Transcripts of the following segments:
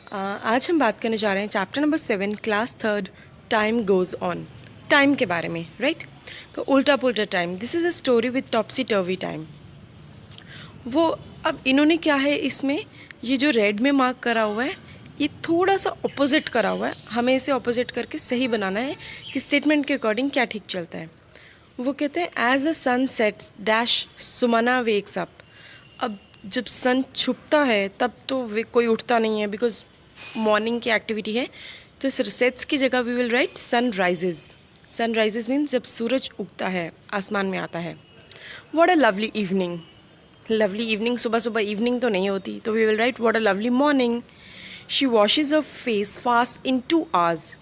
आज हम बात करने जा रहे हैं chapter number 7 class third time goes on. Time के बारे में, राइट। तो उल्टा पुल्टा time, this is a story with Topsy टर्वी time. वो अब इन्होंने क्या है इसमें, ये जो रेड में मार्क करा हुआ है ये थोड़ा सा ऑपोजिट करा हुआ है। हमें इसे ऑपोजिट करके सही बनाना है कि स्टेटमेंट के अकॉर्डिंग क्या ठीक चलता है। वो कहते हैं as a sun sets dash Sumana wakes up. अब जब सन छुपता है तब तो वे कोई उठता नहीं है, बिकॉज मॉर्निंग की एक्टिविटी है। तो सेट्स की जगह we will write sun rises. Sun rises means जब सूरज उगता है, आसमान में आता है। What a lovely evening. Lovely evening, सुबह सुबह इवनिंग तो नहीं होती, तो we will write what a lovely morning. She washes a face fast in 2 hours।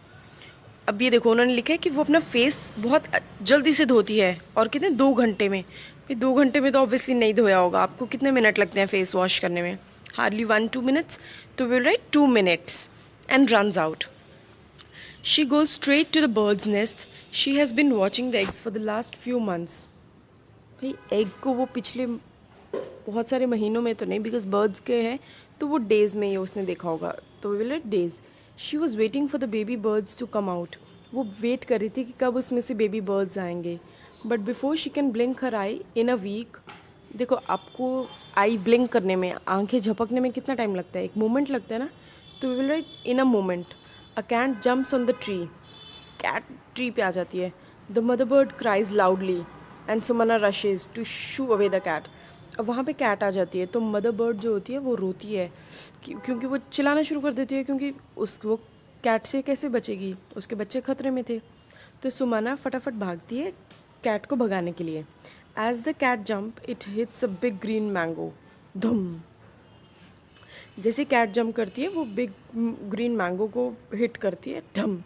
अब ये देखो उन्होंने लिखा है कि वो अपना फेस बहुत जल्दी से धोती है, और कितने 2 घंटे में। भाई 2 घंटे में तो ऑब्वियसली नहीं धोया होगा, आपको कितने मिनट लगते हैं फेस वॉश करने में? Hardly 1-2 minutes। तो will write 2 minutes and runs out. She goes straight to the bird's nest. She has been watching the eggs for the last few months. भाई एग को वो पिछले बहुत सारे महीनों में तो नहीं, बिकॉज बर्ड्स के हैं तो वो डेज़ में ही उसने देखा होगा, तो we will write days. She was waiting for the baby birds to come out. वो वेट कर रही थी कि कब उसमें से बेबी बर्ड्स आएंगे। But before she can blink her eye in a week. देखो आपको आई ब्लिंक करने में, आंखें झपकने में कितना टाइम लगता है? एक मोमेंट लगता है ना। तो we will write in a moment. A cat jumps on the tree. Cat tree पे आ जाती है। The mother bird cries loudly and Sumana rushes to shoo away the cat. अब वहाँ पे कैट आ जाती है तो मदर बर्ड जो होती है वो रोती है, क्योंकि वो चिल्लाना शुरू कर देती है, क्योंकि वो कैट से कैसे बचेगी, उसके बच्चे खतरे में थे। तो सुमना फटाफट भागती है कैट को भगाने के लिए। As the cat jump it hits a big green mango. धुम। जैसे कैट जंप करती है वो बिग ग्रीन मैंगो को हिट करती है, ढम।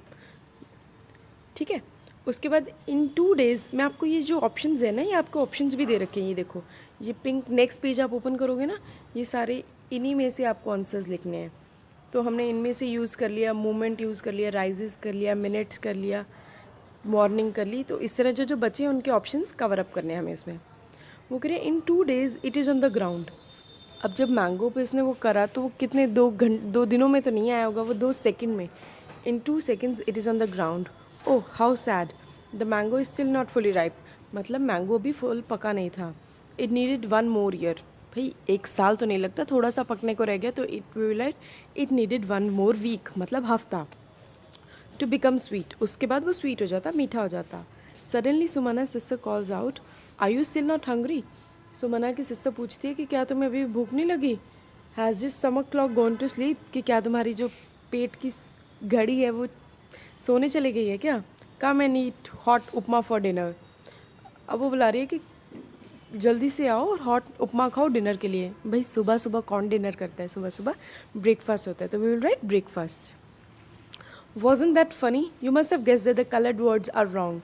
ठीक है। उसके बाद इन 2 days मैं आपको ये जो ऑप्शंस है ना, ये आपको ऑप्शंस भी दे रखे हैं। ये देखो, ये पिंक नेक्स्ट पेज आप ओपन करोगे ना, ये सारे इन्हीं में से आपको आंसर्स लिखने हैं। तो हमने इनमें से यूज़ कर लिया, मोमेंट यूज़ कर लिया, राइजेस कर लिया, मिनट्स कर लिया, मॉर्निंग कर ली। तो इस तरह जो जो बचे हैं उनके ऑप्शंस कवर अप करने हैं हमें इसमें। वो कह रहे हैं इन 2 days it is on the ground. अब जब मैंगो पे इसने वो करा तो वो कितने 2 दिनों में तो नहीं आया होगा, वो 2 सेकंड में। इन 2 seconds it is on the ground. Oh how sad, the mango is still not fully ripe. मतलब मैंगो अभी फुल पका नहीं था। It needed 1 more year। भाई 1 साल तो नहीं लगता, थोड़ा सा पकने को रह गया, तो it will write it needed 1 more week, मतलब हफ्ता, टू बिकम स्वीट। उसके बाद वो स्वीट हो जाता, मीठा हो जाता। Suddenly Sumana sister calls out, are you still not hungry. Sumana की सिस्टर पूछती है कि क्या तुम्हें अभी भूख नहीं लगी? Has your stomach clock gone to sleep, कि क्या तुम्हारी जो पेट की घड़ी है वो सोने चली गई है क्या? Come and eat hot upma for dinner. अब वो बुला रही है कि जल्दी से आओ और हॉट उपमा खाओ डिनर के लिए। भाई सुबह सुबह कौन डिनर करता है? सुबह सुबह ब्रेकफास्ट होता है, तो we will write breakfast. Wasn't that funny? You must have guessed that the colored words are wrong.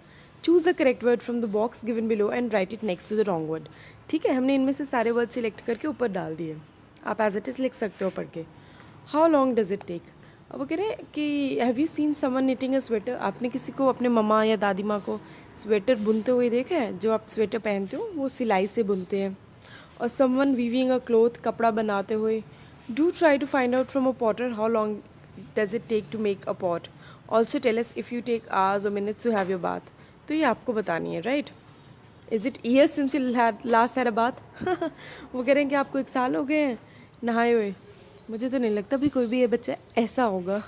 Choose the correct word from the box given below and write it next to the wrong word. ठीक है, हमने इनमें से सारे word select करके ऊपर डाल दिए। आप एज इट इज़ लिख सकते हो पढ़ के। How long does it take. अब वो कह रहे हैं कि have you seen someone knitting a sweater. आपने किसी को, अपने मम्मा या दादी माँ को स्वेटर बुनते हुए देखा है? जो आप स्वेटर पहनते हो वो सिलाई से बुनते हैं। और समवन वीविंग अ क्लोथ, कपड़ा बनाते हुए। Do try to find out from a potter how long does it take to make a pot. Also tell us if you take hours or minutes to have your bath. तो ये आपको बतानी है, right. Is it years since you last had a bath. वो कह रहे हैं कि आपको 1 साल हो गए हैं नहाए हुए। मुझे तो नहीं लगता भी कोई भी ये बच्चा ऐसा होगा।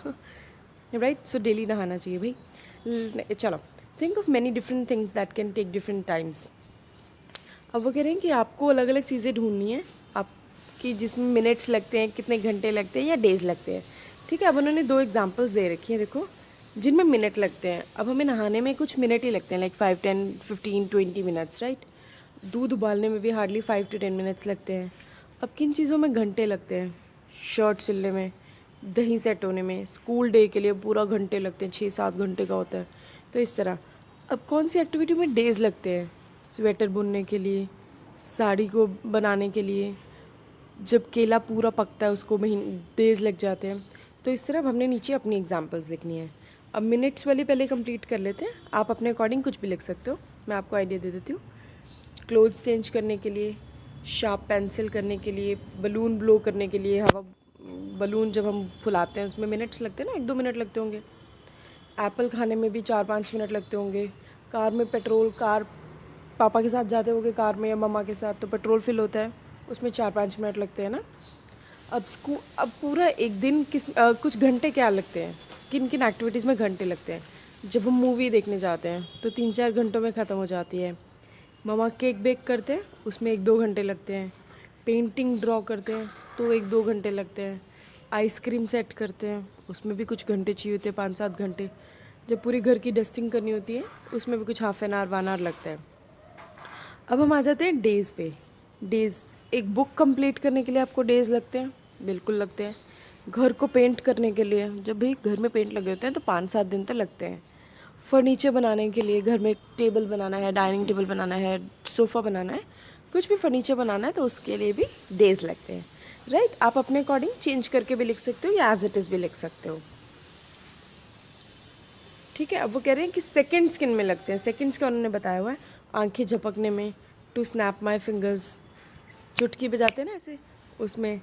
राइट, सो डेली नहाना चाहिए भाई। चलो, think of many different things that can take different times. अब वो कह रहे हैं कि आपको अलग अलग चीज़ें ढूंढनी है आपकी, जिसमें मिनट्स लगते हैं, कितने घंटे लगते हैं या डेज लगते हैं। ठीक है, अब उन्होंने 2 एग्जांपल्स दे रखी हैं, देखो, जिनमें मिनट लगते हैं। अब हमें नहाने में कुछ मिनट ही लगते हैं, लाइक 5, 10, 15, 20 मिनट्स, राइट। दूध उबालने में भी हार्डली 5 to 10 मिनट्स लगते हैं। अब किन चीज़ों में घंटे लगते हैं? शर्ट सिलने में, दही सेट होने में, स्कूल डे के लिए पूरा घंटे लगते हैं, 6-7 घंटे का होता है। तो इस तरह अब कौन सी एक्टिविटी में डेज़ लगते हैं? स्वेटर बुनने के लिए, साड़ी को बनाने के लिए, जब केला पूरा पकता है उसको महीने डेज लग जाते हैं। तो इस तरह हमने नीचे अपनी एग्जांपल्स लिखनी है। अब मिनट्स वाली पहले कंप्लीट कर लेते हैं, आप अपने अकॉर्डिंग कुछ भी लिख सकते हो, मैं आपको आइडिया दे देती हूँ। क्लोथ्स चेंज करने के लिए, शार्प पेंसिल करने के लिए, बलून ब्लो करने के लिए, हवा बलून जब हम फुलाते हैं उसमें मिनट्स लगते हैं ना, 1-2 मिनट लगते होंगे। एप्पल खाने में भी 4-5 मिनट लगते होंगे। कार में पेट्रोल, कार पापा के साथ जाते होंगे कार में या मम्मा के साथ, तो पेट्रोल फिल होता है, उसमें 4-5 मिनट लगते हैं ना। अब पूरा एक दिन कुछ घंटे क्या लगते हैं, किन किन एक्टिविटीज़ में घंटे लगते हैं। जब हम मूवी देखने जाते हैं तो 3-4 घंटों में ख़त्म हो जाती है। मम्मा केक बेक करते हैं, उसमें 1-2 घंटे लगते हैं। पेंटिंग ड्रॉ करते हैं तो 1-2 घंटे लगते हैं। आइसक्रीम सेट करते हैं, उसमें भी कुछ घंटे चाहिए होते हैं, 5-7 घंटे। जब पूरी घर की डस्टिंग करनी होती है उसमें भी कुछ हाफ एन आवर 1 आवर लगता है। अब हम आ जाते हैं डेज़ पे। डेज़, एक बुक कंप्लीट करने के लिए आपको डेज़ लगते हैं, बिल्कुल लगते हैं। घर को पेंट करने के लिए, जब भी घर में पेंट लगे होते हैं तो 5-7 दिन तक लगते हैं। फर्नीचर बनाने के लिए, घर में टेबल बनाना है, डाइनिंग टेबल बनाना है, सोफ़ा बनाना है, कुछ भी फर्नीचर बनाना है तो उसके लिए भी डेज़ लगते हैं, राइट। आप अपने अकॉर्डिंग चेंज करके भी लिख सकते हो या एज इट इज़ भी लिख सकते हो, ठीक है। अब वो कह रहे हैं कि सेकंड्स किन में लगते हैं। सेकंड्स का उन्होंने बताया हुआ है, आंखें झपकने में, टू स्नैप माई फिंगर्स, चुटकी बजाते हैं ना ऐसे, उसमें।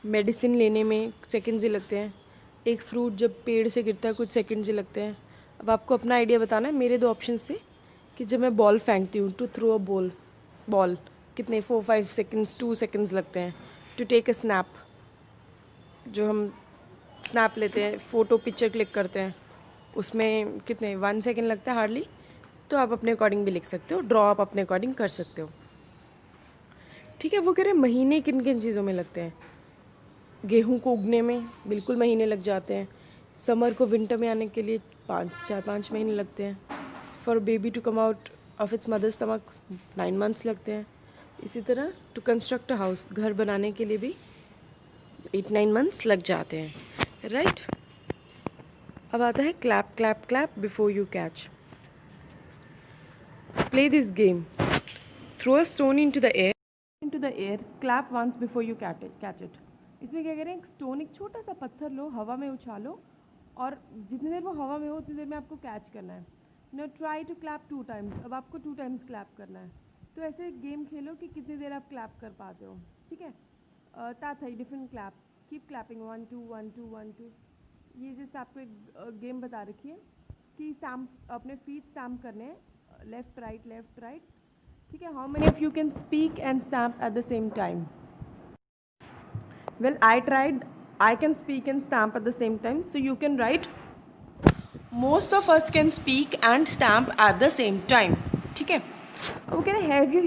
मेडिसिन लेने में सेकंड्स ही लगते हैं। एक फ्रूट जब पेड़ से गिरता है कुछ सेकंड्स ही लगते हैं। अब आपको अपना आइडिया बताना है मेरे 2 ऑप्शन से, कि जब मैं बॉल फेंकती हूँ, टू थ्रो अ बॉल कितने 4-5 सेकंड्स, 2 सेकंड्स लगते हैं। टू टेक अ स्नैप, जो हम स्नैप लेते हैं, फ़ोटो पिक्चर क्लिक करते हैं, उसमें कितने 1 सेकंड लगता है हार्डली। तो आप अपने अकॉर्डिंग भी लिख सकते हो, ड्रॉ आप अपने अकॉर्डिंग कर सकते हो, ठीक है। वो कह रहे हैं महीने किन किन चीज़ों में लगते हैं। गेहूं को उगने में बिल्कुल महीने लग जाते हैं। समर को विंटर में आने के लिए 4-5 महीने लगते हैं। For baby to come out of its mother stomach 9 months लगते हैं। इसी तरह टू कंस्ट्रक्ट अ हाउस, घर बनाने के लिए भी 8-9 मंथ्स लग जाते हैं, राइट। अब आता है clap clap clap before you catch. Play this game, throw a stone into the air, clap once before you catch it. इसमें क्या कह रहे हैं, एक स्टोन, एक छोटा सा पत्थर लो, हवा में उछालो, और जितनी देर वो हवा में हो उतनी देर में आपको कैच करना है। No try to clap 2 times, अब आपको 2 टाइम्स क्लैप करना है। तो ऐसे गेम खेलो कि कितनी देर आप क्लैप कर पाते हो, ठीक है। तात है डिफरेंट क्लैप, कीप क्लैपिंग 1 2 1 2 1 2। ये जैसे आपको एक गेम बता रखी है कि स्टैम्प, अपने फीट स्टैम्प करने हैं, लेफ्ट राइट, ठीक है। How many of you can speak and stamp at the same time. Well, I tried. I can speak and stamp at the same time. So you can write. Most of us can speak and stamp at the same time. ठीक है. Okay. Have you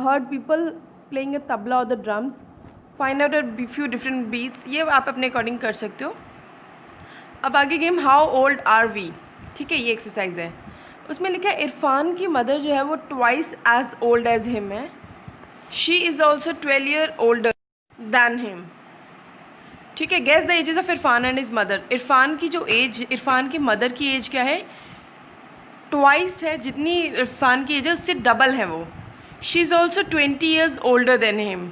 heard people playing a tabla or the drums? Find out a few different beats. ये आप अपने according कर सकते हो. अब आगे game how old are we, ठीक है, ये एक्सरसाइज है। उसमें लिखा है इरफान की मदर जो है वो twice as old as him है। She is also 12 year older than him, ठीक है। Guess the ages of Irfan and his mother. Irfan की जो एज, इरफान की मदर की एज क्या है, ट्वाइस है, जितनी इरफान की एज है उससे डबल है वो। She is also 20 years older than him.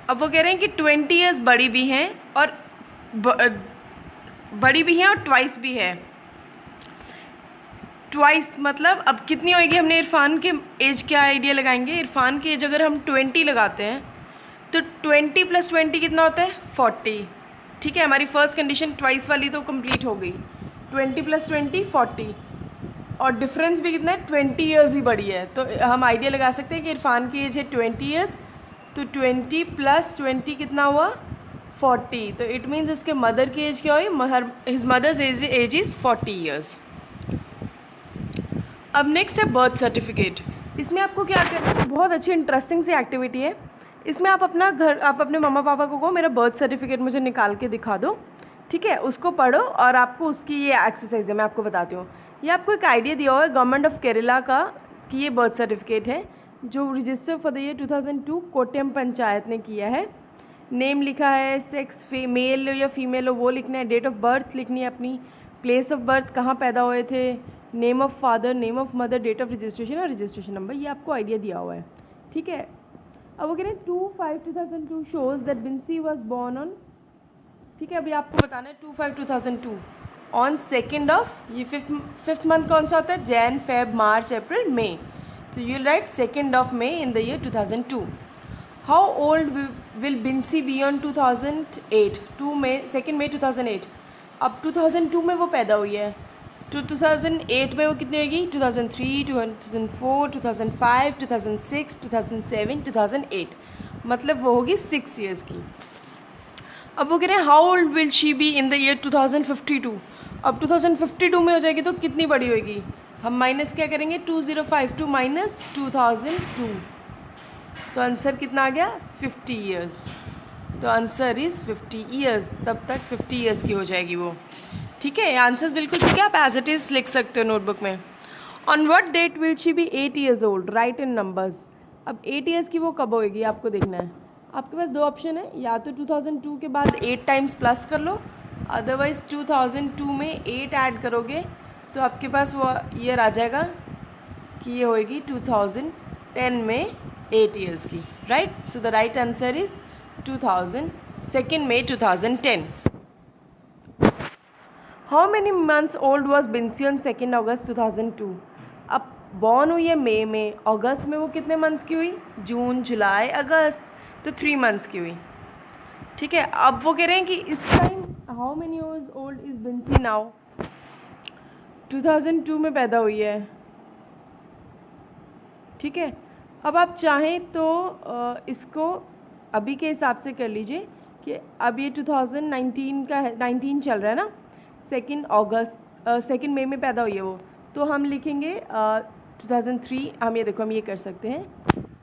अब वो कह रहे हैं कि 20 ईयर्स बड़ी भी हैं और बड़ी भी हैं और ट्वाइस भी है। ट्वाइस मतलब अब कितनी होएगी, हमने इरफान के एज क्या आइडिया लगाएंगे। इरफान की एज अगर हम 20 लगाते हैं तो 20 + 20 कितना होता है 40, ठीक है। हमारी फर्स्ट कंडीशन ट्वाइस वाली तो कंप्लीट हो गई। 20 + 20 40, और डिफरेंस भी कितना है 20 ईयर्स ही बड़ी है। तो हम आइडिया लगा सकते हैं कि इरफान की एज है 20 ईयर्स, तो 20 + 20 कितना हुआ 40। तो इट मीन्स उसके मदर की एज क्या हुई, his mother's age is 40 years. अब नेक्स्ट है बर्थ सर्टिफिकेट। इसमें आपको क्या करना है, बहुत अच्छी इंटरेस्टिंग सी एक्टिविटी है। इसमें आप अपने मम्मा पापा को कहो मेरा बर्थ सर्टिफिकेट मुझे निकाल के दिखा दो, ठीक है। उसको पढ़ो और आपको उसकी ये एक्सरसाइज है, मैं आपको बताती हूँ। ये आपको एक आइडिया दिया हुआ है गवर्नमेंट ऑफ केरला का कि ये बर्थ सर्टिफिकेट है जो register for the year 2002 Kottayam panchayat ने किया है। नेम लिखा है, सेक्स मेल या फीमेल हो वो लिखना है, डेट ऑफ बर्थ लिखनी है अपनी, प्लेस ऑफ बर्थ कहाँ पैदा हुए थे, name of father, name of mother, date of registration और रजिस्ट्रेशन नंबर, ये आपको आइडिया दिया हुआ है, ठीक है। अब वो कह रहे हैं 2/5/2002 shows that Vinci was born on, ठीक है। अभी आपको बताना है 2/5/2002 ऑन 2nd ऑफ, ये फिफ्थ मंथ कौन सा होता है, जैन फेब मार्च अप्रैल मई, तो you write 2nd of May in the year 2002। How old will Binsi be on 2008 2 मई 2 मई 2008। अब 2002 में वो पैदा हुई है, 2008 में वो कितनी होगी? 2003, 2004, 2005, 2006, 2007, 2008, मतलब वो होगी 6 ईयर्स की। अब वो कह रहे हैं how old will she be in the year 2052। अब 2052 में हो जाएगी तो कितनी बड़ी होगी? हम माइनस क्या करेंगे? 2052 माइनस 2002, तो आंसर कितना आ गया? 50 ईयर्स। तो आंसर इज़ 50 ईयर्स, तब तक 50 ईयर्स की हो जाएगी वो। ठीक है, आंसर्स बिल्कुल ठीक है, आप एज इट इज़ लिख सकते हो नोटबुक में। On what date will she be 8 years old, write in numbers. अब 8 ईयर्स की वो कब होएगी आपको देखना है। आपके पास दो ऑप्शन है, या तो 2002 के बाद 8 टाइम्स प्लस कर लो, अदरवाइज 2002 में 8 ऐड करोगे तो आपके पास वो ईयर आ जाएगा कि ये होएगी 2010 में 8 ईयर्स की, right. So the right answer is 2 मई 2010। How many months old was Binsi on 2 अगस्त 2002। अब बॉर्न हुई है मई में, अगस्त में वो कितने मंथ्स की हुई? जून, जुलाई, अगस्त, तो 3 मंथ्स की हुई। ठीक है, अब वो कह रहे हैं कि इस time how many years old is Binsi now. 2002 में पैदा हुई है। ठीक है, अब आप चाहें तो इसको अभी के हिसाब से कर लीजिए कि अब ये 2019 का है, 19 चल रहा है ना, 2 मई में पैदा हुई है वो, तो हम लिखेंगे 2003। हम ये देखो, हम ये कर सकते हैं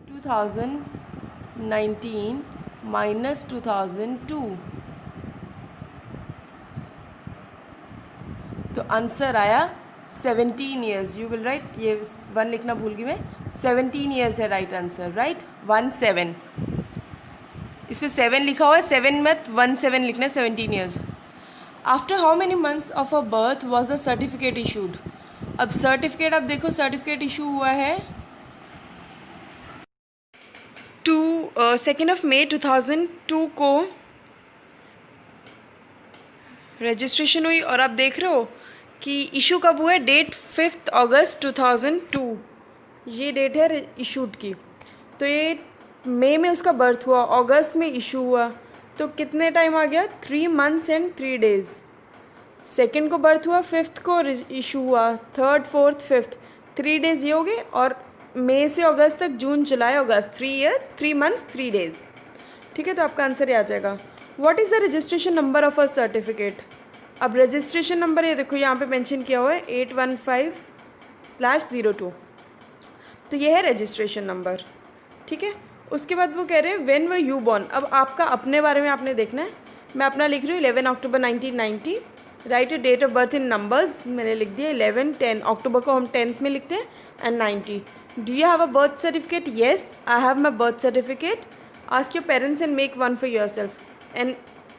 2019 माइनस 2002, तो आंसर आया 17 ईयर्स। यू विल राइट, ये 1 लिखना भूल गई मैं, 17 ईयर्स है राइट आंसर, राइट। 17, इसमें 7 लिखा हुआ है, 7 मत 17 लिखना है, 17 years. After how many months of a birth was the certificate issued. अब सर्टिफिकेट, अब देखो सर्टिफिकेट इशू हुआ है 2 मई 2002 को रजिस्ट्रेशन हुई, और आप देख रहे हो कि इशू कब हुआ है? डेट 5 अगस्त 2002, ये डेट है इशूड की। तो ये मई में उसका बर्थ हुआ, अगस्त में इशू हुआ, तो कितने टाइम आ गया? 3 मंथ्स एंड 3 डेज़। 2 को बर्थ हुआ, 5 को इशू हुआ, 3rd, 4th, 5th, 3 डेज़ ये हो गए, और मई से अगस्त तक, जून, जुलाई, अगस्त, 3 मंथ्स 3 डेज़। ठीक है, तो आपका आंसर ये आ जाएगा। What is the registration number of a certificate. अब रजिस्ट्रेशन नंबर ये देखो यहाँ पे मेंशन किया हुआ है 815/02, तो ये है रजिस्ट्रेशन नंबर। ठीक है, उसके बाद वो कह रहे हैं व्हेन वर यू बॉर्न। अब आपका अपने बारे में आपने देखना है, मैं अपना लिख रही हूँ 11 अक्टूबर 1990। Write date of birth in numbers, मैंने लिख दिया 11, 10 अक्टूबर को हम 10th में लिखते हैं, and 90। Do you have a birth certificate? Yes, I have my birth certificate. Ask your parents and make one for yourself and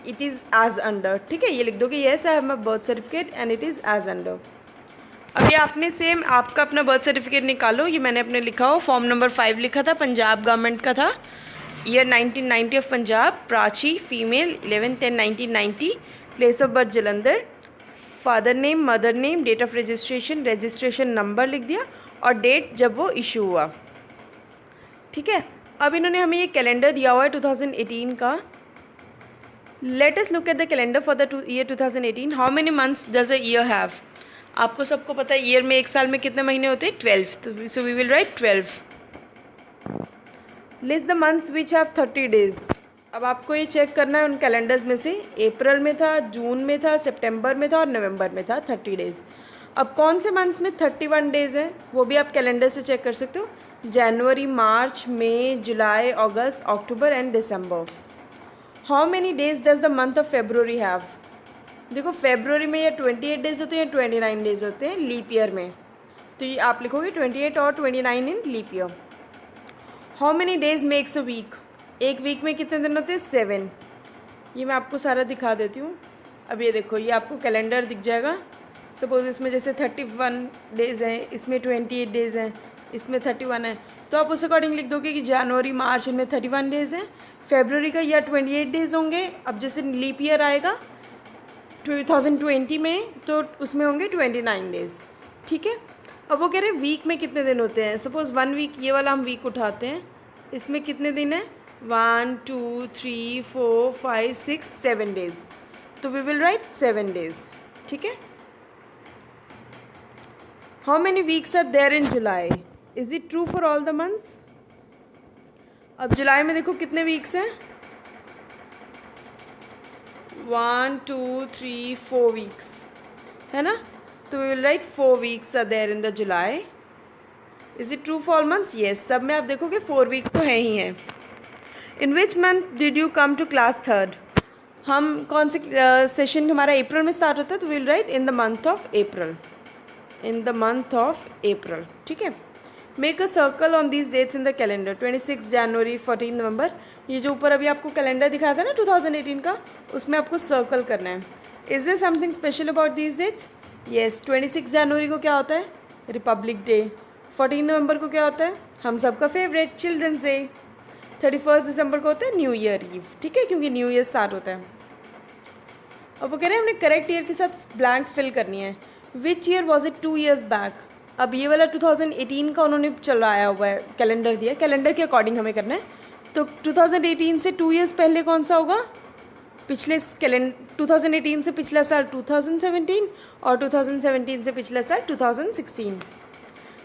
it is age under. ठीक है, ये लिख दो कि yes I have my birth certificate and it is age under. अब ये आपने same आपका अपना बर्थ सर्टिफिकेट निकालो, ये मैंने अपने लिखा हो, फॉर्म नंबर 5 लिखा था, पंजाब गवर्नमेंट का था, year 1990 of Punjab, Prachi female, 11/10/1990, place of birth Jalandhar, father name, mother name, date of registration, registration number लिख दिया, और डेट जब वो इशू हुआ। ठीक है, अब इन्होंने हमें ये कैलेंडर दिया हुआ है 2018 का। Let us look at the calendar for the year 2018। How many months does a year have. आपको सबको पता है ईयर में, एक साल में कितने महीने होते हैं? 12, तो so we will write 12। List the months which have 30 days. अब आपको ये चेक करना है उन कैलेंडर्स में से, अप्रैल में था, जून में था, सितंबर में था और नवंबर में था 30 डेज। अब कौन से मंथ्स में 31 डेज हैं वो भी आप कैलेंडर से चेक कर सकते हो, जनवरी, मार्च, मई, जुलाई, अगस्त, अक्टूबर एंड दिसंबर। How many days does the month of February have. देखो फेब्रुवरी में या 28 डेज होते हैं या 29 डेज होते हैं लीप ईयर में, तो ये आप लिखोगे 28 और 29 in leap year. How many days makes a week. एक वीक में कितने दिन होते हैं? 7। ये मैं आपको सारा दिखा देती हूँ। अब ये देखो, ये आपको कैलेंडर दिख जाएगा। सपोज इसमें जैसे 31 डेज़ हैं, इसमें 28 डेज़ हैं, इसमें 31 है, तो आप उस अकॉर्डिंग लिख दोगे कि जनवरी, मार्च इनमें 31 डेज़ हैं, फेब्रुवरी का या 28 डेज़ होंगे। अब जैसे लीप ईयर आएगा 2020 में, तो उसमें होंगे 29 डेज़। ठीक है, अब वो कह रहे हैं वीक में कितने दिन होते हैं। सपोज़ 1 वीक, ये वाला हम वीक उठाते हैं, इसमें कितने दिन है? 1 2 3 4 5 6 7 days. तो we will write 7 days. ठीक है. How many weeks are there in July? Is it true for all the months? अब जुलाई में देखो कितने वीक्स हैं. 1 2 3 4 वीक्स है ना. तो we will write 4 weeks are there in the July. Is it true for all months? Yes. सब में आप देखोगे 4 वीक्स तो हैं ही हैं. In which month did you come to class third? हम कौन से सेशन हमारा अप्रैल में स्टार्ट होता है. तो we will write in the month of April. In the month of April. ठीक है. Make a circle on these dates in the calendar. 26 जनवरी 14 नवंबर. ये जो ऊपर अभी आपको कैलेंडर दिखाया था ना 2018 का, उसमें आपको सर्कल करना है. Is there something special about these dates? Yes. 26 जनवरी को क्या होता है? Republic day. 14 नवंबर को क्या होता है? हम सबका फेवरेट चिल्ड्रंस डे. 31 दिसंबर को होता है न्यू ईयर ईव. ठीक है, क्योंकि न्यू ईयर स्टार्ट होता है. अब वो कह रहे हैं हमने करेक्ट ईयर के साथ ब्लैंक्स फिल करनी है. Which year was it 2 years back. अब ये वाला 2018 का उन्होंने चलाया हुआ है, कैलेंडर दिया. कैलेंडर के अकॉर्डिंग हमें करना है. तो 2018 से 2 years पहले कौन सा होगा? पिछले 2018 से पिछला साल 2017 और 2017 से पिछला साल 2016.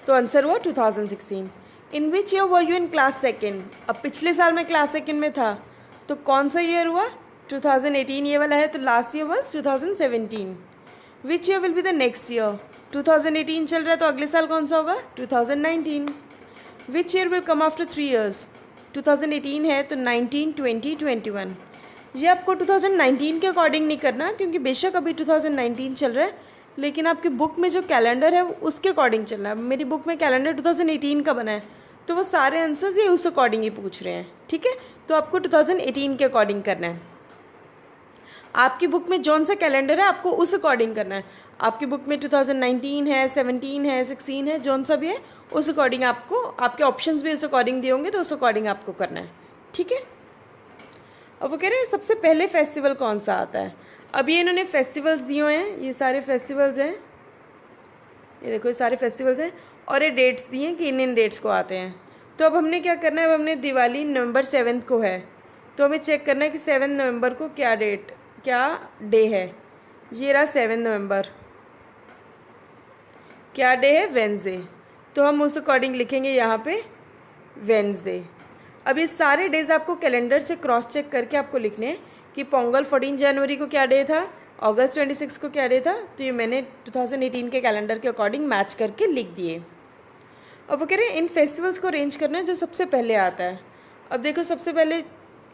तो आंसर हुआ 2016. In which year were you in class second. अब पिछले साल मैं क्लास सेकेंड में था, तो कौन सा ईयर हुआ? 2018 ये वाला है. तो last year was 2017. Which year will be the next year. 2018 चल रहा है तो अगले साल कौन सा होगा? 2019. Which year will come after 3 years. 2018 है तो 19 20 21. ये आपको 2019 के अकॉर्डिंग नहीं करना, क्योंकि बेशक अभी 2019 चल रहा है, लेकिन आपकी बुक में जो कैलेंडर है वो उसके अकॉर्डिंग चलना है. मेरी बुक में कैलेंडर 2018 का बना है, तो वो सारे आंसर्स ये उस अकॉर्डिंग ही पूछ रहे हैं. ठीक है, तो आपको 2018 के अकॉर्डिंग करना है. आपकी बुक में जौन सा कैलेंडर है आपको उस अकॉर्डिंग करना है. आपकी बुक में 2019 है, 17 है, 16 है, जौन सा भी है उस अकॉर्डिंग आपको, आपके ऑप्शंस भी उस अकॉर्डिंग दिए होंगे तो उस अकॉर्डिंग आपको करना है. ठीक है. अब वो कह रहे हैं सबसे पहले फेस्टिवल कौन सा आता है. अब ये इन्होंने फेस्टिवल्स दिए हुए हैं, ये सारे फेस्टिवल्स हैं, ये देखो ये सारे फेस्टिवल्स हैं, और ये डेट्स दिए हैं कि इन डेट्स को आते हैं. तो अब हमने क्या करना है, अब हमने दिवाली नवंबर 7 को है, तो हमें चेक करना है कि 7 नवंबर को क्या डे है. ये रहा 7 नवंबर. क्या डे है? वेंसडे. तो हम उस अकॉर्डिंग लिखेंगे यहाँ पे वेंसडे. अब ये सारे डेज आपको कैलेंडर से क्रॉस चेक करके आपको लिखने हैं कि पोंगल 14 जनवरी को क्या डे था, अगस्त 26 को क्या डे था. तो ये मैंने 2018 के कैलेंडर के अकॉर्डिंग मैच करके लिख दिए. अब वो कह रहे हैं इन फेस्टिवल्स को अरेंज करना है जो सबसे पहले आता है. अब देखो सबसे पहले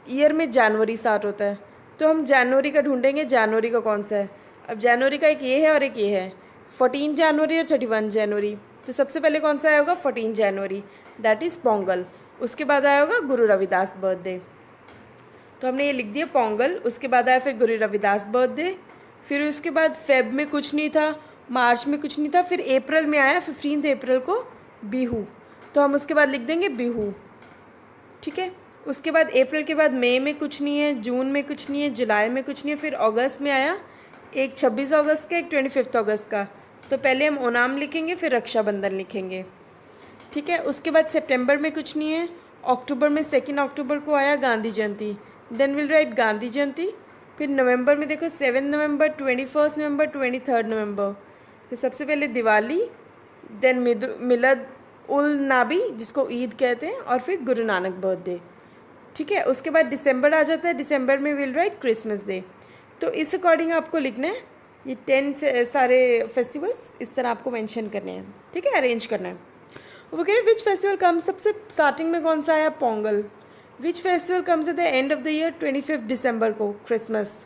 ईयर में जनवरी स्टार्ट होता है, तो हम जनवरी का ढूंढेंगे. जनवरी का कौन सा है? अब जनवरी का एक ये है और एक ये है, 14 जनवरी और 31 जनवरी. तो सबसे पहले कौन सा आया होगा? 14 जनवरी, दैट इज़ पोंगल. उसके बाद आया होगा गुरु रविदास बर्थडे. तो हमने ये लिख दिया पोंगल. उसके बाद आया फिर गुरु रविदास बर्थडे. फिर उसके बाद फेब में कुछ नहीं था, मार्च में कुछ नहीं था, फिर अप्रैल में आया 15 अप्रैल को बिहू. तो हम उसके बाद लिख देंगे बिहू. ठीक है. उसके बाद अप्रैल के बाद मई में कुछ नहीं है, जून में कुछ नहीं है, जुलाई में कुछ नहीं है, फिर अगस्त में आया एक 26 अगस्त का, एक 25 अगस्त का. तो पहले हम ओनाम लिखेंगे, फिर रक्षाबंधन लिखेंगे. ठीक है. उसके बाद सितंबर में कुछ नहीं है. अक्टूबर में 2 अक्टूबर को आया गांधी जयंती, देन विल राइट गांधी जयंती. फिर नवंबर में देखो 7 नवंबर, 21 नवंबर, 23 नवंबर. तो सबसे पहले दिवाली, देन मिलाद उल नबी जिसको ईद कहते हैं, और फिर गुरु नानक बर्थडे. ठीक है. उसके बाद दिसंबर आ जाता है, दिसंबर में विल राइट क्रिसमस डे. तो इस अकॉर्डिंग आपको लिखना है. ये 10 से सारे फेस्टिवल्स इस तरह आपको मेंशन करने हैं. ठीक है, अरेंज करना है. वो कह रहे हैं विच फेस्टिवल कम्स, सबसे स्टार्टिंग में कौन सा आया? Pongal. Which festival comes at the end of the year? 25 दिसंबर को, क्रिसमस.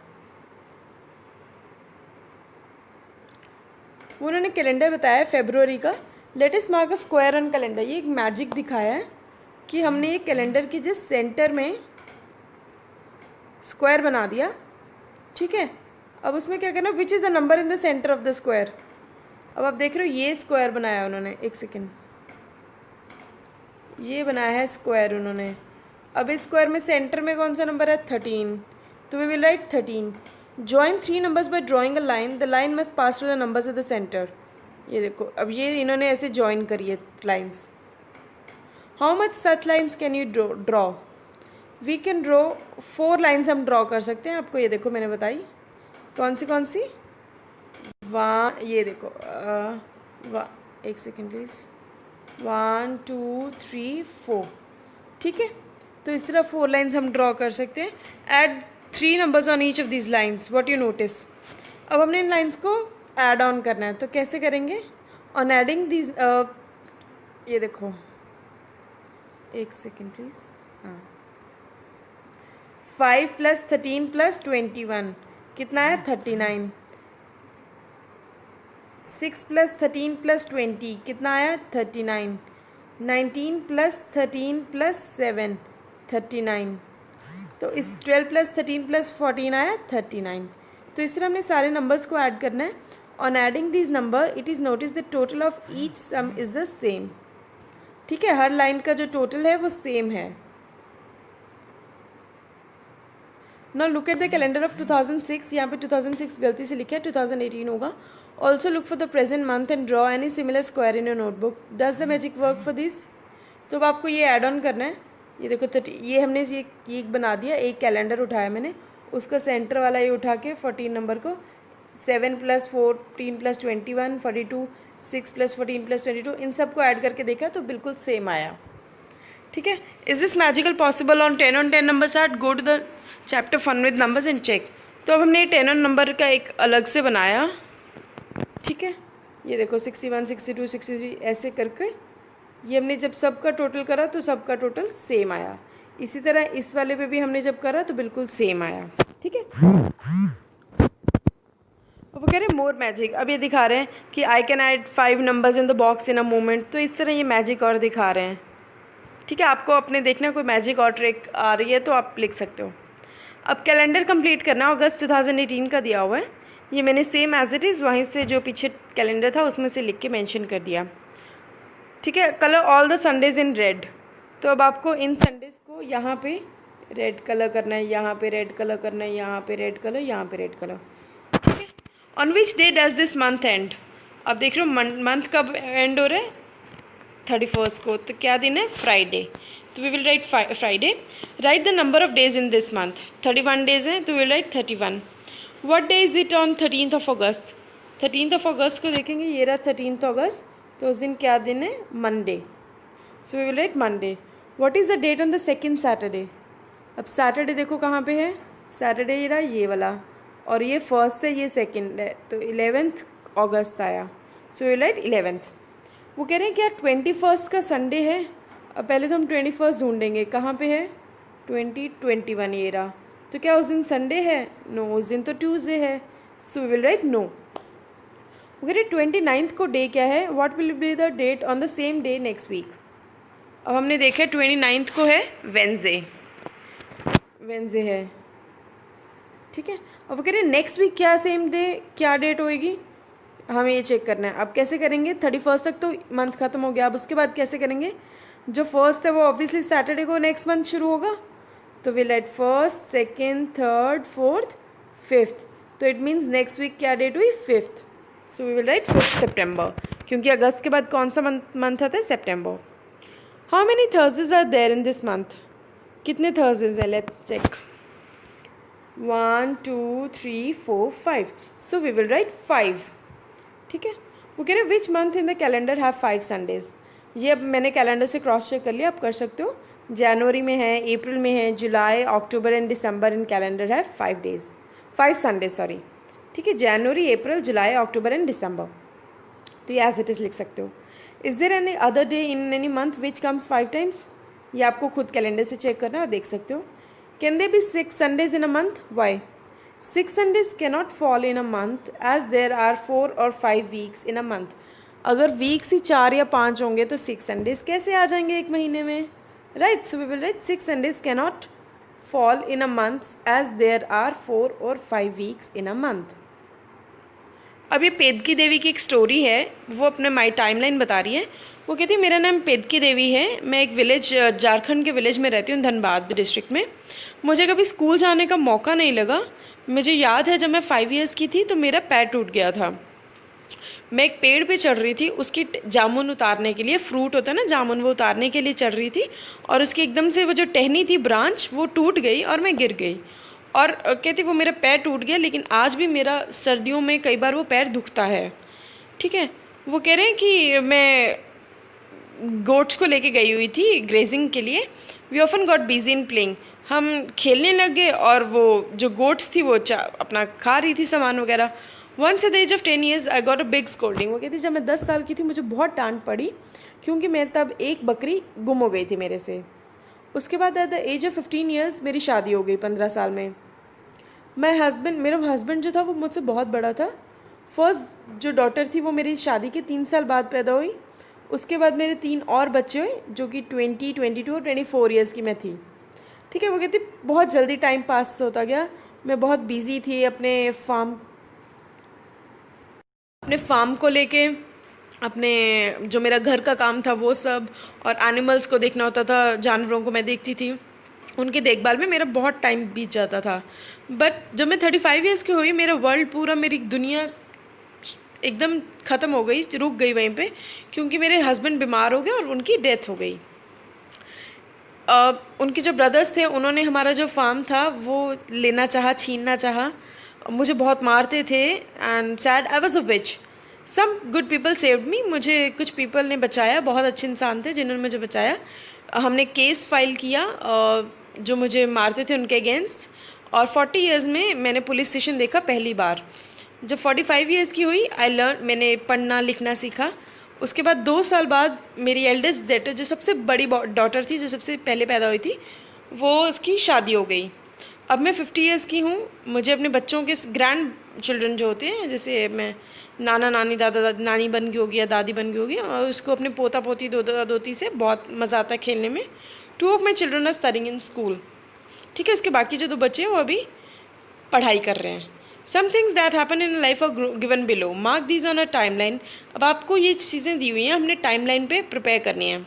उन्होंने कैलेंडर बताया फरवरी का. Let us mark a square on calendar. ये एक मैजिक दिखाया है कि हमने ये कैलेंडर के जिस सेंटर में स्क्वायर बना दिया. ठीक है. अब उसमें क्या करना, which is the number in the centre of the square. अब आप देख रहे हो ये स्क्वायर बनाया उन्होंने, एक सेकेंड, ये बनाया है स्क्वायर उन्होंने. अब इस स्क्वायर में सेंटर में कौन सा नंबर है? 13. तो we will write 13. Join 3 numbers by drawing a line. The line must pass through the numbers at the center. ये देखो अब ये इन्होंने ऐसे जॉइन करी है lines. How much such lines can you draw? We can draw 4 lines हम ड्रॉ कर सकते हैं। आपको ये देखो मैंने बताई कौन सी ये देखो एक सेकेंड प्लीज़, 1 2 3 4, ठीक है। तो इस तरह 4 लाइन्स हम ड्रॉ कर सकते हैं। Add 3 numbers on each of this lines, what you notice. अब हमने इन लाइन्स को ऐड ऑन करना है, तो कैसे करेंगे? ऑन एडिंग दिस, ये देखो एक सेकेंड प्लीज़, हाँ 5 + 13 + 21 कितना है? 39। 6 + 13 + 20 कितना आया? 39। 19 + 13 + 7 39। तो इस 12 + 13 + 14 आया 39। तो इस तरह हमने सारे नंबर्स को ऐड करना है। On adding this number it is notice the total of each some is the same, ठीक है। हर लाइन का जो टोटल है वो सेम है। Now look at the calendar of 2006। यहाँ पे 2006 गलती से लिखा है, 2018 होगा। Also look for the present month and draw any similar square in your notebook. Does the magic work for this? तो अब आपको ये ऐड ऑन करना है। ये देखो ये हमने ये एक बना दिया, एक कैलेंडर उठाया मैंने, उसका सेंटर वाला ये उठा के 14 नंबर को 7 + 14 + 21 42, 6 + 14 + 22, इन सब को ऐड करके देखा तो बिल्कुल सेम आया, ठीक है। Is this magical possible on 10 on 10 number chart? Go to the chapter fun with numbers and check. तो अब हमने 10 on नंबर का एक अलग से बनाया, ठीक है। ये देखो 61 62 63 ऐसे करके ये हमने जब सबका टोटल करा तो सबका टोटल सेम आया। इसी तरह इस वाले पे भी हमने जब करा तो बिल्कुल सेम आया, ठीक है। अब वो कह रहे हैं मोर मैजिक। अब ये दिखा रहे हैं कि I can add 5 numbers in the box in a moment. तो इस तरह ये मैजिक और दिखा रहे हैं, ठीक है। आपको अपने देखना कोई मैजिक और ट्रिक आ रही है तो आप लिख सकते हो। अब कैलेंडर कंप्लीट करना, अगस्त 2018 का दिया हुआ है। ये मैंने सेम एज इट इज़ वहीं से जो पीछे कैलेंडर था उसमें से लिख के मेंशन कर दिया, ठीक है। Colour all the Sundays in red. तो अब आपको इन संडेज को यहाँ पे रेड कलर करना है, यहाँ पे रेड कलर करना है, यहाँ पे रेड कलर, यहाँ पे रेड कलर, ठीक है। On which day does this month and? अब देख रहे हो मंथ कब एंड हो रहा है? 31 को। तो क्या दिन है? फ्राइडे। तो we will write Friday. Write the number of days in this month. 31 days हैं तो will write 31। What day is it on 13th August? 13th अगस्त को देखेंगे, ये रहा 13th अगस्त, तो उस दिन क्या दिन है? Monday. So we will write Monday. What is the date on the second Saturday? अब सैटरडे देखो कहाँ पे है? सैटरडे ये रहा ये वाला, और ये फर्स्ट है, ये सेकेंड है, तो 11th अगस्त आया। So we will write 11th। वो कह रहे हैं क्या 21 का संडे है? अब पहले तो हम 21 ढूंढेंगे, कहाँ पे है? 21 ये रहा, तो क्या उस दिन संडे है? नो, उस दिन तो ट्यूसडे है। So we will write no. वो कह रहे 29th को डे क्या है? What will be the date on the same day next week? अब हमने देखा 29th को है वेंसडे है, ठीक है। अब वो कह रहे हैं नेक्स्ट वीक क्या सेम डे क्या डेट होएगी? हमें ये चेक करना है। अब कैसे करेंगे? 31 तक तो मंथ ख़त्म हो गया, अब उसके बाद कैसे करेंगे? जो फर्स्ट है वो ऑब्वियसली सैटरडे को नेक्स्ट मंथ शुरू होगा, तो will right 1st, 2nd, 3rd, 4th, 5th। तो इट मीन्स नेक्स्ट वीक क्या डेट हुई? 5th। So we will write 5th सितंबर, क्योंकि अगस्त के बाद कौन सा मंथ आता है? सितंबर। How many Thursdays are there in this month? कितने थर्सडेज है? Let's check. 1 2 3 4 5। So we will write 5, ठीक है। वो कह रहे हैं which month in the calendar have 5 Sundays? ये अब मैंने कैलेंडर से क्रॉस चेक कर लिया, आप कर सकते हो। जनवरी में है, अप्रैल में है, जुलाई, अक्टूबर एंड दिसंबर इन कैलेंडर है 5 संडेज, सॉरी, ठीक है। जनवरी, अप्रैल, जुलाई, अक्टूबर एंड दिसंबर, तो ये एज इट इज़ लिख सकते हो। Is there any other day in any month which comes 5 times? ये आपको खुद कैलेंडर से चेक करना है और देख सकते हो। Can they be 6 Sundays in a month? Why? 6 Sundays cannot fall in a month as there are 4 or 5 weeks in a month। अगर वीक्स ही 4 या 5 होंगे तो 6 Sundays कैसे आ जाएंगे एक महीने में? Right, so we will write 6 Sundays cannot fall in a month as there are 4 or 5 weeks in a month। अब ये पेदकी देवी की एक स्टोरी है, वो अपने माई टाइमलाइन बता रही है। वो कहती है मेरा नाम पेदकी देवी है, मैं एक विलेज झारखंड के विलेज में रहती हूँ, धनबाद डिस्ट्रिक्ट में। मुझे कभी स्कूल जाने का मौका नहीं लगा। मुझे याद है जब मैं 5 years की थी तो मेरा पैर टूट गया था। मैं एक पेड़ पे चढ़ रही थी, उसकी जामुन उतारने के लिए, फ्रूट होता है ना जामुन, वो उतारने के लिए चढ़ रही थी, और उसकी एकदम से वो जो टहनी थी ब्रांच वो टूट गई और मैं गिर गई। और कहती वो मेरा पैर टूट गया, लेकिन आज भी मेरा सर्दियों में कई बार वो पैर दुखता है। ठीक है, वो कह रहे हैं कि मैं गोट्स को लेके गई हुई थी ग्रेजिंग के लिए। We often got busy in playing, हम खेलने लग गए और वो जो गोट्स थी वो अपना खा रही थी सामान वगैरह। Once at the age of 10 years I got a big scolding. वो कहती जब मैं 10 साल की थी मुझे बहुत डांट पड़ी, क्योंकि मैं तब एक बकरी गुम हो गई थी मेरे से। उसके बाद at the age of 15 years मेरी शादी हो गई, 15 साल में। मेरा हस्बैंड जो था वो मुझसे बहुत बड़ा था। फर्स्ट जो डॉटर थी वो मेरी शादी के 3 साल बाद पैदा हुई। उसके बाद मेरे 3 और बच्चे हुए जो कि 20, 22 और 24 ईयर्स की मैं थी। ठीक है, वो कहती बहुत जल्दी टाइम पास होता गया, मैं बहुत बिजी थी अपने फार्म को लेके, अपने जो मेरा घर का काम था वो सब, और एनिमल्स को देखना होता था, जानवरों को मैं देखती थी, उनकी देखभाल में मेरा बहुत टाइम बीत जाता था। बट जब मैं 35 ईयर्स की हुई, मेरा वर्ल्ड पूरा, मेरी दुनिया एकदम ख़त्म हो गई, रुक गई वहीं पे, क्योंकि मेरे हस्बैंड बीमार हो गए और उनकी डेथ हो गई। उनके जो ब्रदर्स थे उन्होंने हमारा जो फार्म था वो लेना चाहा, छीनना चाहा, मुझे बहुत मारते थे। And said I was a witch. Some good people saved me, मुझे कुछ पीपल ने बचाया, बहुत अच्छे इंसान थे जिन्होंने मुझे बचाया। हमने केस फाइल किया जो मुझे मारते थे उनके अगेंस्ट, और 40 ईयर्स में मैंने पुलिस स्टेशन देखा पहली बार। जब 45 ईयर्स की हुई मैंने पढ़ना लिखना सीखा। उसके बाद 2 साल बाद मेरी एल्डेस्ट डॉटर, जो सबसे बड़ी डॉटर थी, जो सबसे पहले पैदा हुई थी, वो उसकी शादी हो गई। अब मैं 50 ईयर्स की हूँ, मुझे अपने बच्चों के ग्रैंड चिल्ड्रन जो होते हैं, जैसे मैं नाना नानी दादा नानी बन गई होगी या दादी बन गई होगी, और उसको अपने पोता पोती दोता दोती से बहुत मज़ा आता है खेलने में। 2 of my children are studying in school. ठीक है, उसके बाकी जो 2 बच्चे हैं वो अभी पढ़ाई कर रहे हैं। Some things that happen in life are given below, mark these on a timeline. अब आपको ये चीज़ें दी हुई हैं, हमने टाइमलाइन पे प्रिपेयर करनी है।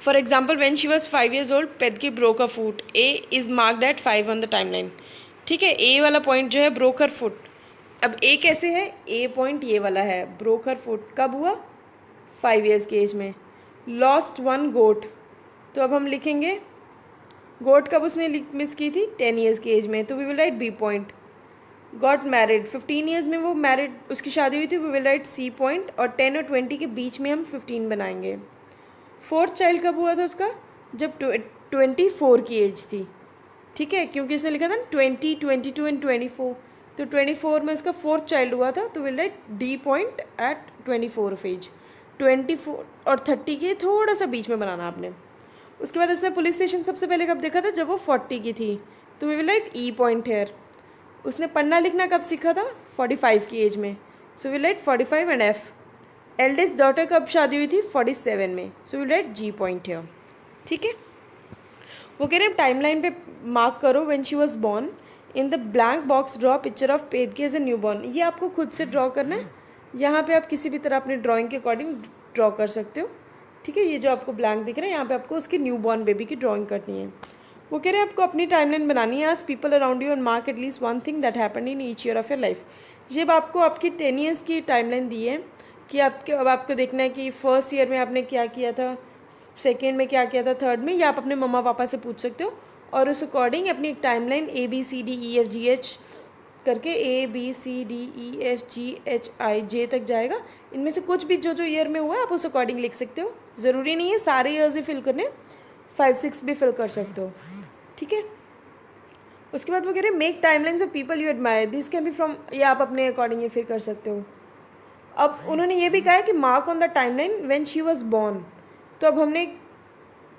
For example, when she was 5 years old, Pedki broke a foot, A is marked at 5 on the timeline. ठीक है, ए वाला पॉइंट जो है ब्रोक हर फुट। अब ए कैसे है, ए पॉइंट ये वाला है, ब्रोक हर फुट कब हुआ, 5 years की एज में। लॉस्ट 1 गोट, तो अब हम लिखेंगे गोट कब उसने मिस की थी, 10 years की एज में, तो we will write B point. Got married, 15 years में वो मैरिड, उसकी शादी हुई थी, we will write C point, और 10 और 20 के बीच में हम 15 बनाएंगे। 4th चाइल्ड कब हुआ था उसका, जब 24 की एज थी। ठीक है, क्योंकि इसने लिखा था ना 20, 22 एंड 24, तो 24 में उसका 4th चाइल्ड हुआ था, तो will write D point at 24 of age. 24 और 30 के थोड़ा सा बीच में बनाना आपने। उसके बाद उसने पुलिस स्टेशन सबसे पहले कब देखा था, जब वो 40 की थी, तो we will write E point here. उसने पढ़ना लिखना कब सीखा था, 45 की एज में, सो will write 45 and F. Eldest daughter कब शादी हुई थी, 47 में, सो will write G point here. ठीक है, वो कह रहे हैं टाइमलाइन पे मार्क करो when she was born, in the blank box draw picture of Pedki as a new born. ये आपको खुद से ड्रॉ करना है, यहाँ पे आप किसी भी तरह अपनी ड्राइंग के अकॉर्डिंग ड्रॉ कर सकते हो। ठीक है, ये जो आपको ब्लैंक दिख रहा है यहाँ पे आपको उसकी न्यू बॉर्न बेबी की ड्राइंग करनी है। वो कह रहे हैं आपको अपनी टाइमलाइन बनानी है, आज people around you and mark at least 1 thing that happened in each year of your life. जब आपको आपकी 10 years की टाइमलाइन दी है कि अब आपको देखना है कि फर्स्ट ईयर में आपने क्या किया था, सेकेंड में क्या किया था, थर्ड में, या आप अपने मम्मा पापा से पूछ सकते हो, और उस अकॉर्डिंग अपनी एक टाइमलाइन ABCDEFGH करके ABCDEFGHIJ तक जाएगा। इनमें से कुछ भी जो जो ईयर में हुआ है आप उस अकॉर्डिंग लिख सकते हो, ज़रूरी नहीं है सारे ईयर्स ही फिल करने, 5-6 भी फिल कर सकते हो। ठीक है, उसके बाद वो कह रहे हैं make timelines of people you admire, this can be from, ये आप अपने अकॉर्डिंग ये फिर कर सकते हो। अब उन्होंने ये भी कहा है कि mark on the timeline when she was born, तो अब हमने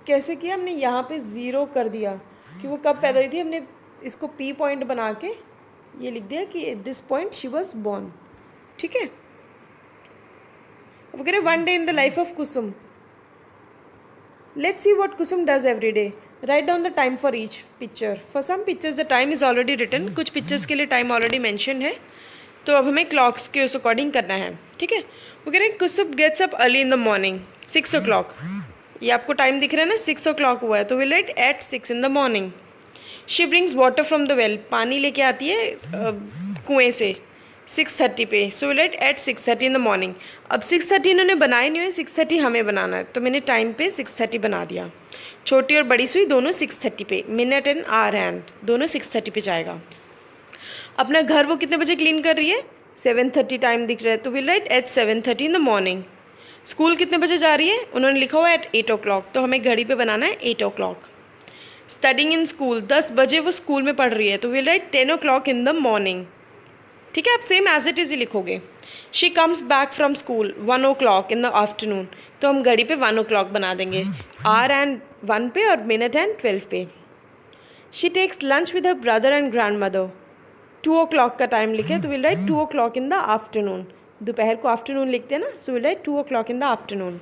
कैसे किया, हमने यहाँ पे 0 कर दिया कि वो कब पैदा हुई थी, हमने इसको P पॉइंट बना के ये लिख दिया कि this point she was born. ठीक है, अब कह रहे one day in the life of Kusum, let's see what Kusum does every day, write down the time for each picture. For some pictures the time is already written, कुछ pictures के लिए time already mention है, तो अब हमें clocks के उस according करना है। ठीक है, वो कह रहे हैं Kusum gets up early in the morning, 6 o'clock, ये आपको टाइम दिख रहा है ना, 6 o'clock हुआ है, तो will write at 6 in the morning। She brings water from the well, पानी लेके आती है कुएँ से, 6:30 पे, so write at 6:30 in the morning. अब 6:30 इन्होंने बनाई नहीं हुई, 6:30 हमें बनाना है, तो मैंने टाइम पे 6:30 बना दिया। छोटी और बड़ी सुई दोनों 6:30 पे, मिनट एंड आवर हैंड दोनों 6:30 पे जाएगा। अपना घर वो कितने बजे क्लीन कर रही है, 7:30 टाइम दिख रहा है, तो will write at 7:30 in the morning. School कितने बजे जा रही है, उन्होंने लिखा हुआ है एट 8 o'clock, तो हमें घड़ी पे बनाना है 8 o'clock। स्टडिंग इन स्कूल, 10 बजे वो स्कूल में पढ़ रही है, तो will right 10 o'clock in the morning. ठीक है, आप सेम एज इट इज़ ही लिखोगे। She comes back from school 1 o'clock in the afternoon, तो हम घड़ी पे 1 o'clock बना देंगे, आवर एंड 1 पे और मिनट एंड 12 पे। She takes lunch with her brother and grandmother, 2 o'clock का टाइम लिखे, तो will write 2 o'clock in the afternoon. दोपहर को आफ्टरनून लिखते हैं ना, सो will write 2 o'clock in the afternoon.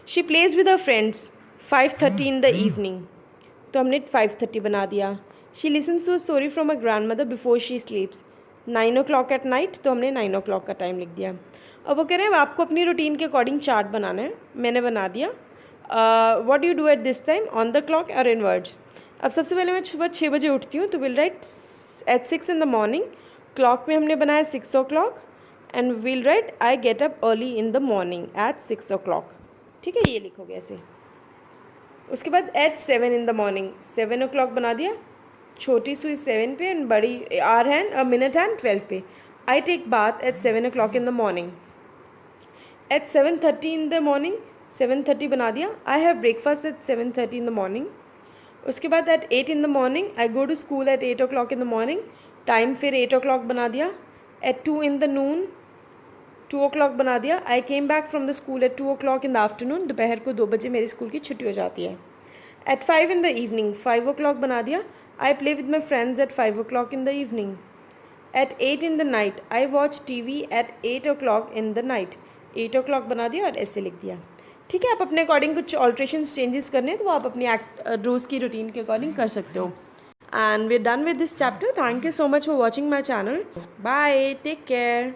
She plays with her friends 5:30 in the evening, तो हमने 5:30 बना दिया। She listens to a story from a grandmother before she sleeps 9 o'clock at night, तो हमने 9 o'clock का टाइम लिख दिया। अब वो कह रहे हैं आपको अपनी रूटीन के अकॉर्डिंग चार्ट बनाना है, मैंने बना दिया। What you do at this time on the clock और इन वर्ड्स। अब सबसे पहले मैं सुबह 6 बजे उठती हूँ, तो will write at 6 in the morning. Clock में हमने बनाया 6 o'clock and will write I get up early in the morning at 6 o'clock। ठीक है, ये लिखोगे ऐसे। उसके बाद eight 7 in the morning, 7 o'clock बना दिया, छोटी सुई 7 पे एंड बड़ी आवर हैंड मिनट हैंड 12 पे। I take bath at 7 o'clock in the morning. At 7:30 in the morning, 7:30 बना दिया। I have breakfast at 7:30 in the morning. उसके बाद at 8 in the morning I go to school at 8 o'clock in the morning, time फिर 8 o'clock बना दिया। Eight 2 in the Noon, 2 o'clock बना दिया। I came back from the school at 2 o'clock in the afternoon, दोपहर को 2 बजे मेरे school की छुट्टी हो जाती है। Eight 5 in the evening, 5 o'clock बना दिया। I play with my friends at 5 o'clock in the evening. At 8 in the night I watch TV at 8 o'clock in the night, 8 o'clock बना दिया और ऐसे लिख दिया। ठीक है, आप अपने अकॉर्डिंग कुछ ऑल्ट्रेशन चेंजेस करने हैं तो आप अपनी रोज़ की रूटीन के अकॉर्डिंग कर सकते हो। And we are done with this chapter. Thank you so much for watching my channel. Bye, take care.